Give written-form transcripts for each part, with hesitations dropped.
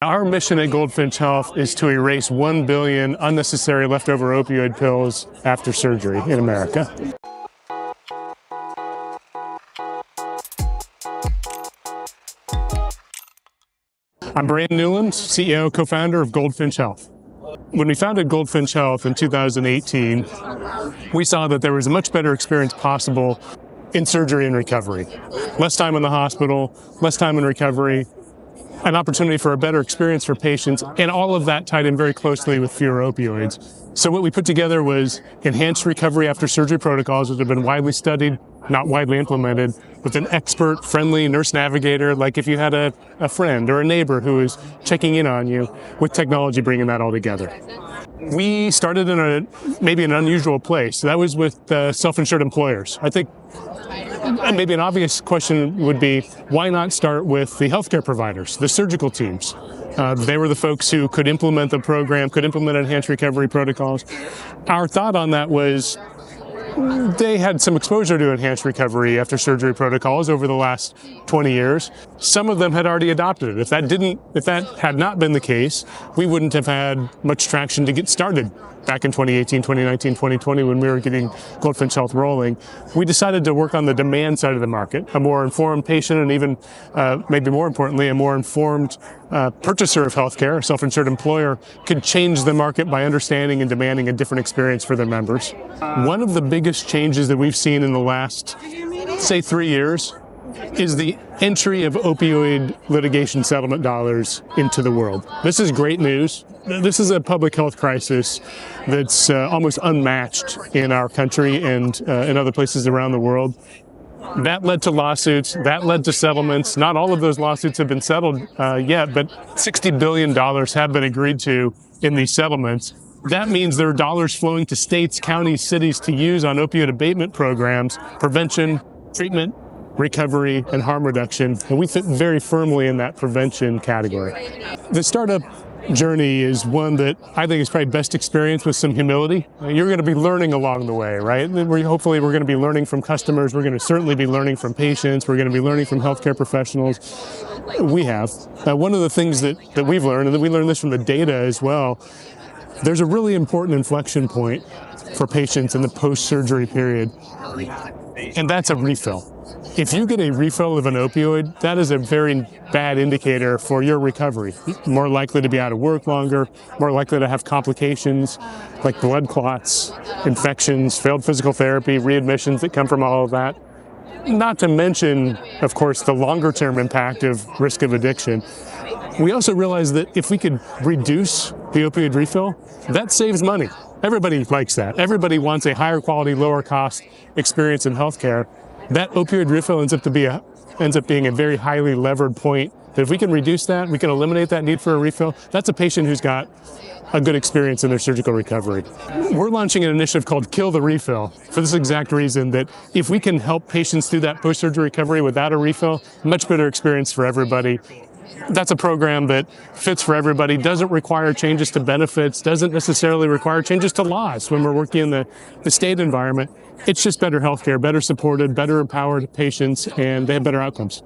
Our mission at Goldfinch Health is to erase 1 billion unnecessary leftover opioid pills after surgery in America. I'm Newland, CEO Co-founder of Goldfinch Health. When we founded Goldfinch Health in 2018, we saw that there was a much better experience possible in surgery and recovery. Less time in the hospital, less time in recovery, an opportunity for a better experience for patients, and all of that tied in very closely with fewer opioids. So what we put together was enhanced recovery after surgery protocols that have been widely studied, not widely implemented, with an expert, friendly nurse navigator, like if you had a friend or a neighbor who was checking in on you, with technology bringing that all together. We started in maybe an unusual place. That was with self-insured employers. I think maybe an obvious question would be, why not start with the healthcare providers, the surgical teams? They were the folks who could implement the program, could implement enhanced recovery protocols. Our thought on that was, they had some exposure to enhanced recovery after surgery protocols over the last 20 years. Some of them had already adopted it. If that had not been the case, we wouldn't have had much traction to get started back in 2018, 2019, 2020 when we were getting Goldfinch Health rolling. We decided to work on the demand side of the market. A more informed patient and even, maybe more importantly, a more informed purchaser of healthcare, a self-insured employer, could change the market by understanding and demanding a different experience for their members. One of the biggest changes that we've seen in the last, say, 3 years is the entry of opioid litigation settlement dollars into the world. This is great news. This is a public health crisis that's almost unmatched in our country and in other places around the world. That led to lawsuits, that led to settlements. Not all of those lawsuits have been settled yet, but $60 billion have been agreed to in these settlements. That means there are dollars flowing to states, counties, cities to use on opioid abatement programs, prevention, treatment, recovery, and harm reduction, and we fit very firmly in that prevention category. The startup journey is one that I think is probably best experienced with some humility. You're going to be learning along the way, right? Hopefully we're going to be learning from customers, we're going to certainly be learning from patients, we're going to be learning from healthcare professionals. We have. One of the things that we've learned, and that we learned this from the data as well, there's a really important inflection point for patients in the post-surgery period, and that's a refill. If you get a refill of an opioid, that is a very bad indicator for your recovery. More likely to be out of work longer, more likely to have complications like blood clots, infections, failed physical therapy, readmissions that come from all of that. Not to mention, of course, the longer-term impact of risk of addiction. We also realized that if we could reduce the opioid refill, that saves money. Everybody likes that. Everybody wants a higher quality, lower cost experience in healthcare. That opioid refill ends up being a very highly levered point. That if we can reduce that, we can eliminate that need for a refill, that's a patient who's got a good experience in their surgical recovery. We're launching an initiative called Kill the Refill for this exact reason, that if we can help patients through that post-surgery recovery without a refill, much better experience for everybody. That's a program that fits for everybody, doesn't require changes to benefits, doesn't necessarily require changes to laws when we're working in the state environment. It's just better healthcare, better supported, better empowered patients, and they have better outcomes.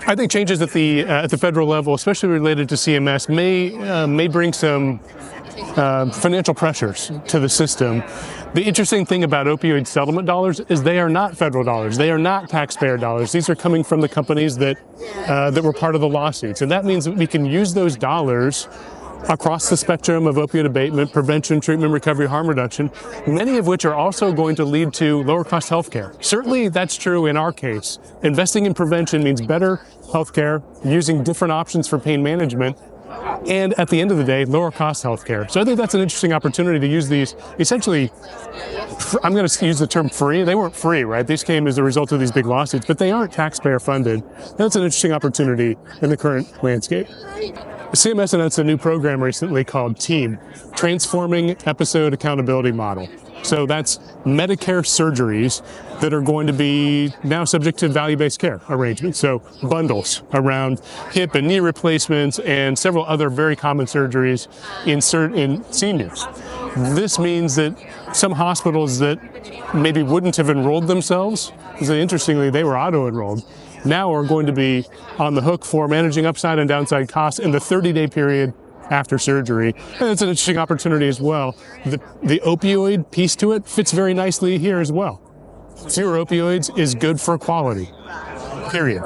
I think changes at the federal level, especially related to CMS, may bring some financial pressures to the system. The interesting thing about opioid settlement dollars is they are not federal dollars. They are not taxpayer dollars. These are coming from the companies that were part of the lawsuits. And that means that we can use those dollars across the spectrum of opioid abatement, prevention, treatment, recovery, harm reduction, many of which are also going to lead to lower cost healthcare. Certainly that's true in our case. Investing in prevention means better healthcare, using different options for pain management, and at the end of the day, lower cost healthcare. So I think that's an interesting opportunity to use these, essentially, I'm going to use the term free. They weren't free, right? These came as a result of these big lawsuits, but they aren't taxpayer funded. That's an interesting opportunity in the current landscape. CMS announced a new program recently called TEAM, Transforming Episode Accountability Model. So that's Medicare surgeries that are going to be now subject to value-based care arrangements. So bundles around hip and knee replacements and several other very common surgeries in seniors. This means that some hospitals that maybe wouldn't have enrolled themselves, because interestingly they were auto-enrolled, now are going to be on the hook for managing upside and downside costs in the 30-day period after surgery. And it's an interesting opportunity as well. The opioid piece to it fits very nicely here as well. Fewer opioids is good for quality, period.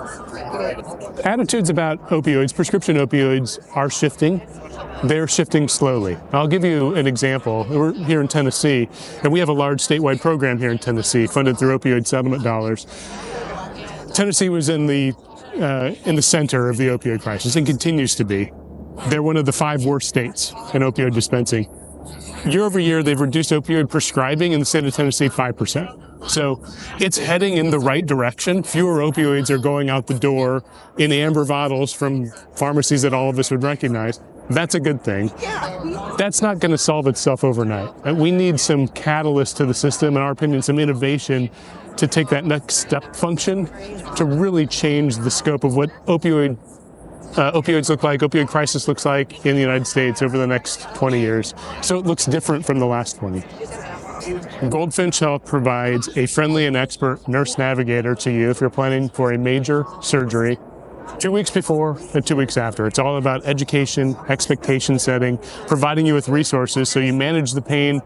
Attitudes about opioids, prescription opioids, are shifting. They're shifting slowly. I'll give you an example. We're here in Tennessee, and we have a large statewide program here in Tennessee funded through opioid settlement dollars. Tennessee was in the center of the opioid crisis and continues to be. They're one of the 5 worst states in opioid dispensing. Year over year, they've reduced opioid prescribing in the state of Tennessee 5%. So it's heading in the right direction. Fewer opioids are going out the door in amber bottles from pharmacies that all of us would recognize. That's a good thing. That's not going to solve itself overnight. We need some catalyst to the system, in our opinion, some innovation to take that next step function to really change the scope of what opioids look like, opioid crisis looks like in the United States over the next 20 years. So it looks different from the last 20. Goldfinch Health provides a friendly and expert nurse navigator to you if you're planning for a major surgery 2 weeks before and 2 weeks after. It's all about education, expectation setting, providing you with resources so you manage the pain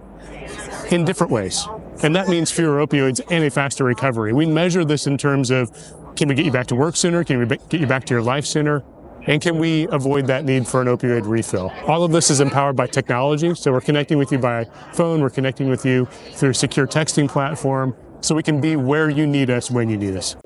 in different ways. And that means fewer opioids and a faster recovery. We measure this in terms of, can we get you back to work sooner? Can we get you back to your life sooner? And can we avoid that need for an opioid refill? All of this is empowered by technology. So we're connecting with you by phone. We're connecting with you through a secure texting platform. So we can be where you need us when you need us.